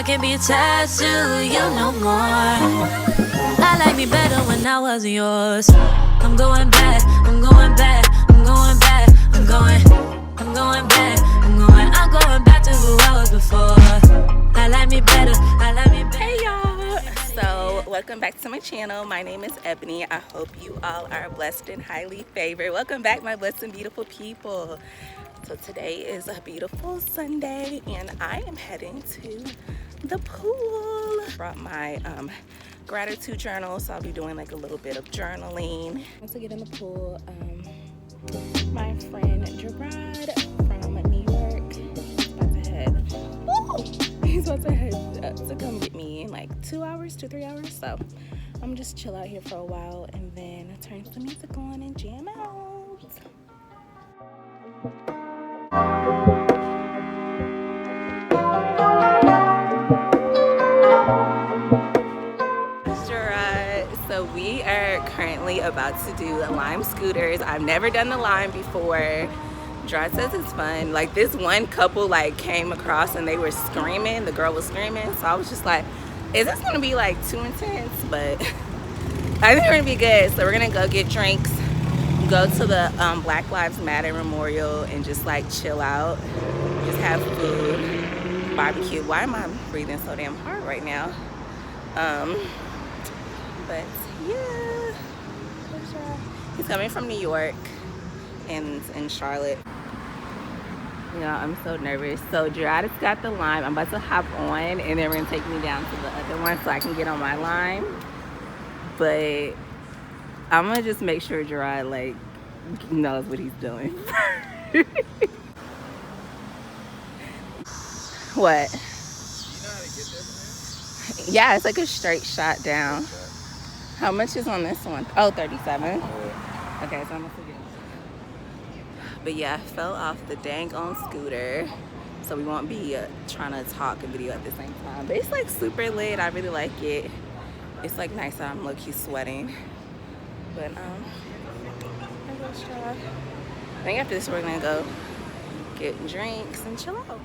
I can be attached to you no more. I like me better when I wasn't yours. I'm going back, I'm going back, I'm going back, I'm going back, I'm going back to who I was before. I like me better, I like me better. Hey y'all, so welcome back to my channel. My name is Ebony. I hope you all are blessed and highly favored. Welcome back, my blessed and beautiful people. So today is a beautiful Sunday and I am heading to the pool. Brought my gratitude journal, so I'll be doing like a little bit of journaling. Once I get in the pool, my friend Gerard from New York is about to head. Woo! He's about to head to come get me in like 2 hours, 2-3 hours. So I'm just chill out here for a while and then turn the music on and jam out. So we are currently about to do the Lime scooters. I've never done the Lime before. Gerard says it's fun. Like this one couple like came across and they were screaming. The girl was screaming. So I was just like, is this gonna be like too intense? But I think we're gonna be good. So we're gonna go get drinks, go to the Black Lives Matter Memorial and just like chill out, just have food, barbecue. Why am I breathing so damn hard right now? But yeah, he's coming from New York and in Charlotte. You know, I'm so nervous. So Gerard has got the Lime. I'm about to hop on and then we're gonna take me down to the other one so I can get on my Lime. But I'm gonna just make sure Gerard like knows what he's doing. What? Do you know how to get there from here? Yeah, it's like a straight shot down. How much is on this one? Oh, 37. Yeah. Okay, so I'm gonna forget. But yeah, I fell off the dang on scooter, so we won't be trying to talk and video at the same time. But it's like super lit. I really like it. It's like nice. I'm low-key sweating. But let's try. I think after this we're gonna go get drinks and chill out.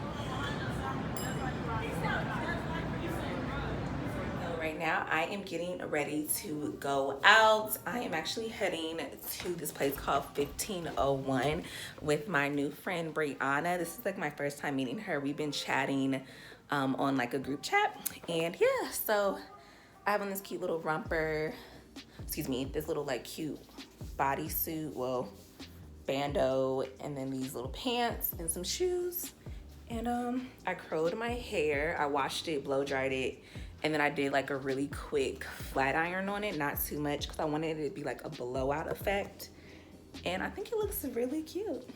Right now I am getting ready to go out. I am actually heading to this place called 1501 with my new friend Brianna. This is like my first time meeting her. We've been chatting on like a group chat, and yeah, so I have on this cute little romper, excuse me, this little like cute bodysuit, well, bandeau, and then these little pants and some shoes. And I curled my hair, I washed it, blow dried it, and then I did like a really quick flat iron on it, not too much because I wanted it to be like a blowout effect. And I think it looks really cute.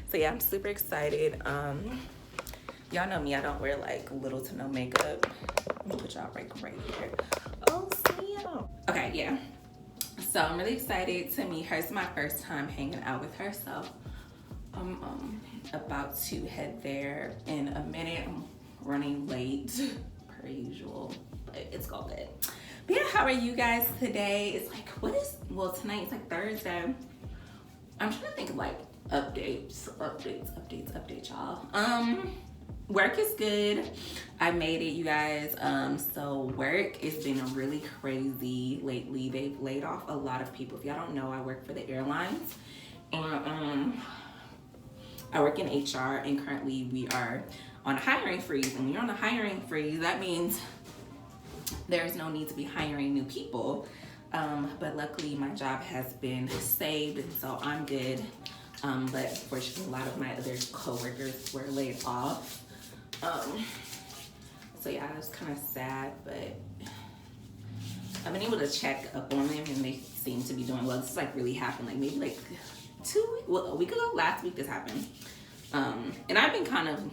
So yeah, I'm super excited. Y'all know me, I don't wear like little to no makeup. Let me put y'all right here. Oh, snap. Okay, yeah. So I'm really excited to meet her. It's my first time hanging out with her, so I'm about to head there in a minute. I'm running late per usual, but it's all good. But yeah, how are you guys today? It's like, well, tonight it's like Thursday. I'm trying to think of like updates, y'all. Work is good. I made it, you guys. So work has been really crazy lately. They've laid off a lot of people. If y'all don't know, I work for the airlines, and I work in HR, and currently we are on a hiring freeze. And when you're on a hiring freeze, that means there's no need to be hiring new people. But luckily my job has been saved, and so I'm good. But unfortunately a lot of my other coworkers were laid off. So yeah, I was kind of sad, but I've been able to check up on them and they seem to be doing well. This is like really happened, like maybe like a week ago, last week this happened. And I've been kind of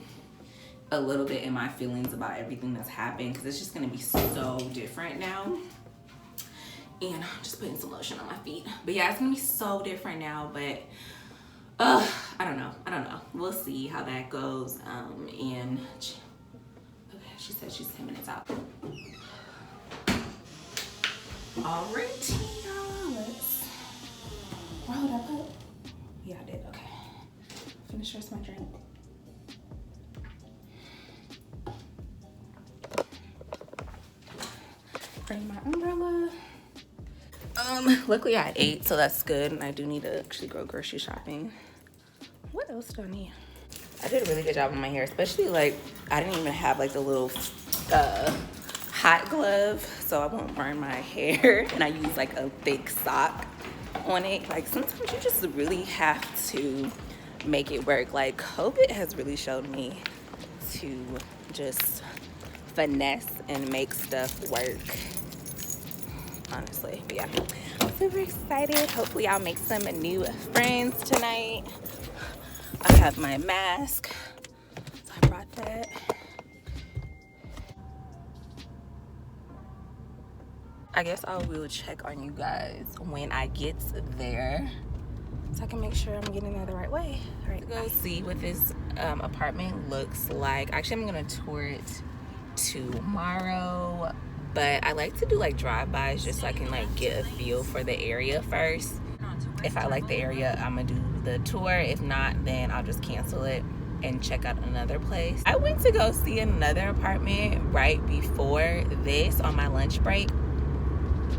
a little bit in my feelings about everything that's happened because it's just gonna be so different now. And I'm just putting some lotion on my feet. But yeah, it's gonna be so different now, but I don't know. We'll see how that goes. And okay, she said she's 10 minutes out. Alright, let's roll it up. Yeah, I did. Okay. Finish the rest of my drink. bring my umbrella. Luckily I ate, so that's good, and I do need to actually go grocery shopping. What else do I need? I did a really good job on my hair, especially like I didn't even have like the little hot glove, so I won't burn my hair, and I use like a thick sock on it. Like sometimes you just really have to make it work. Like COVID has really showed me to just finesse and make stuff work, honestly. But yeah, I'm super excited. Hopefully I'll make some new friends tonight. I have my mask, so I brought that. I guess I will check on you guys when I get there, so I can make sure I'm getting there the right way. All right, go see what this apartment looks like. Actually, I'm gonna tour it tomorrow, but I like to do like drive-bys just so I can like get a feel for the area first. If I like the area, I'm gonna do the tour. If not, then I'll just cancel it and check out another place. I went to go see another apartment right before this on my lunch break.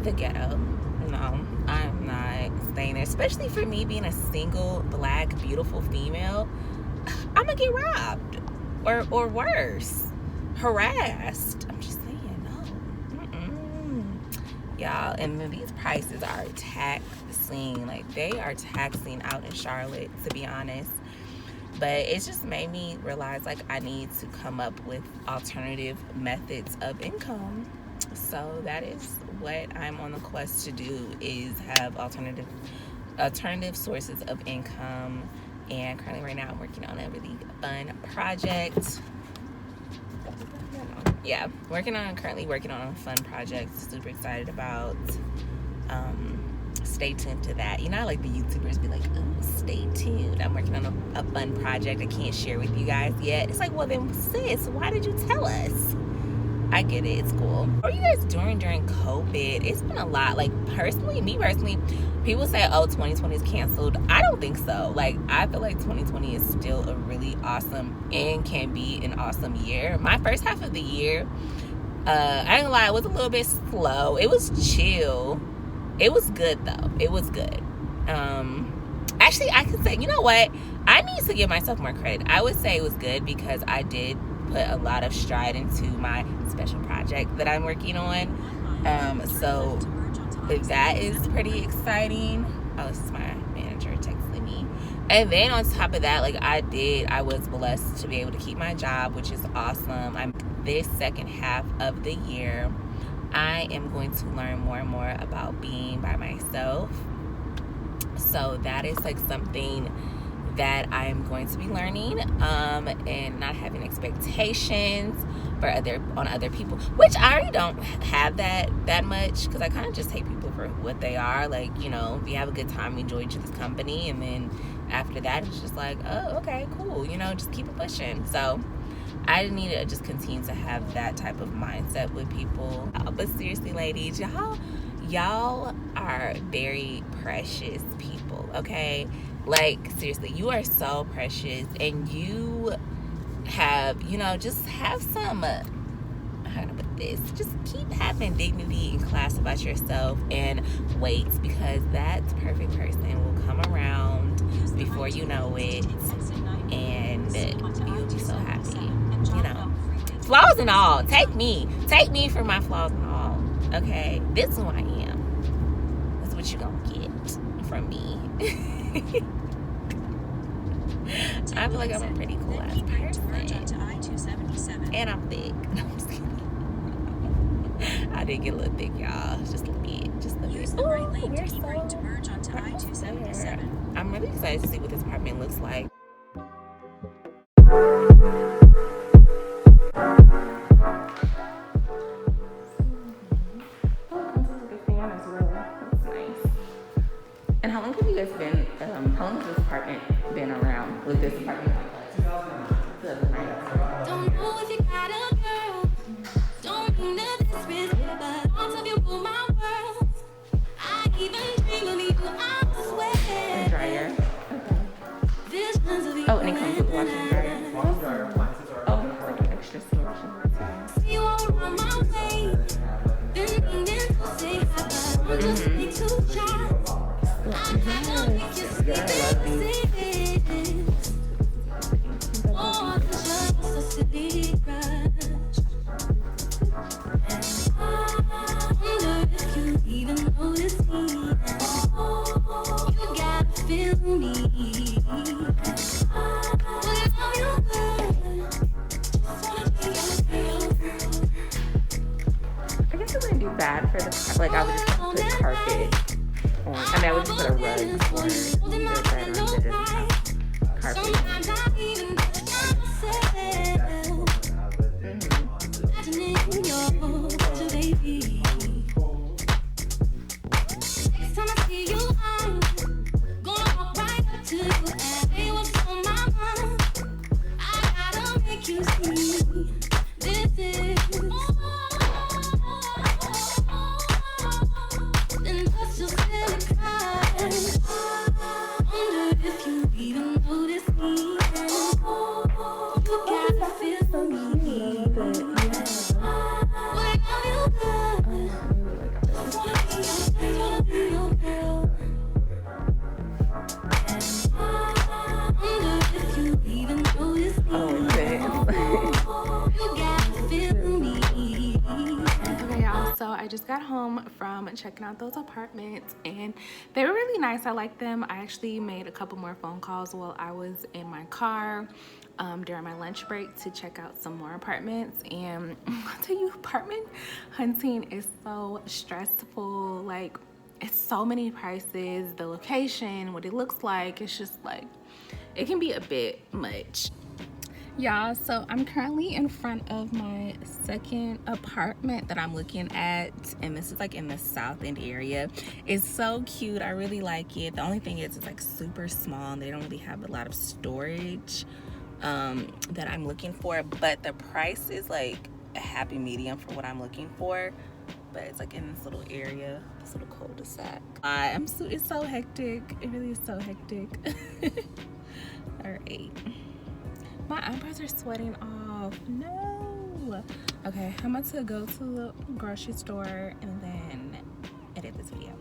The ghetto. No, I'm not staying there, especially for me being a single black beautiful female. I'm gonna get robbed or worse, harassed. I'm just saying, no. Y'all, and then these prices are taxing. Like they are taxing out in Charlotte, to be honest. But it just made me realize like I need to come up with alternative methods of income. So that is what I'm on the quest to do, is have alternative sources of income. And currently right now I'm working on a really fun project. Yeah, currently working on a fun project, super excited about. Stay tuned to that. You know, like the YouTubers be like, oh, stay tuned. I'm working on a fun project I can't share with you guys yet. It's like, well then sis, why did you tell us? I get it, it's cool. What are you guys doing during COVID? It's been a lot. Like me personally, people say, oh, 2020 is canceled. I don't think so. Like I feel like 2020 is still a really awesome and can be an awesome year. My first half of the year, I ain't gonna lie, it was a little bit slow. It was chill. It was good though. It was good. Actually I could say, you know what? I need to give myself more credit. I would say it was good because I did put a lot of stride into my special project that I'm working on. So that is pretty exciting. Oh, this is my manager texting me. And then on top of that, like I was blessed to be able to keep my job, which is awesome. This second half of the year, I am going to learn more and more about being by myself. So that is like something that I'm going to be learning, and not having expectations on other people, which I already don't have that much, because I kind of just take people for what they are. Like, you know, we have a good time, we enjoy each other's company, and then after that it's just like, oh, okay, cool, you know, just keep it pushing. So I need to just continue to have that type of mindset with people. But seriously, ladies, y'all are very precious people, okay? Like, seriously, you are so precious, and you have, you know, just have some, how do I put this? Just keep having dignity and class about yourself, and wait, because that perfect person will come around before you know it, and you'll be so happy, you know. Flaws and all, take me for my flaws and all, okay? This is who I am. That's what you're gonna get from me. I feel like I'm a pretty cool ass person, and I'm thick. No, I'm just kidding. I did get a little thick, y'all. Just a bit. Ooh, we're so there. I'm really excited to see what this apartment looks like. And how long have you guys been, how long has this apartment been around? With this apartment? 2009. Don't know if you got a girl. Don't mean that this is but thoughts of you rule my world. I even dream of you, I swear. And dryer. Okay. I guess it wouldn't do bad for the like I would just put carpet on. I mean I would just put a rug or the bedroom that doesn't have carpet. I just got home from checking out those apartments and they were really nice. I like them. I actually made a couple more phone calls while I was in my car during my lunch break to check out some more apartments. And I'll tell you, apartment hunting is so stressful. Like, it's so many prices, the location, what it looks like, it's just like, it can be a bit much. Y'all, so I'm currently in front of my second apartment that I'm looking at, and this is like in the South End area. It's so cute. I really like it. The only thing is it's like super small and they don't really have a lot of storage that I'm looking for, but the price is like a happy medium for what I'm looking for. But it's like in this little area, this little cul-de-sac. It's so hectic. It really is so hectic. All right. My eyebrows are sweating off. No. Okay, I'm about to go to the grocery store and then edit this video.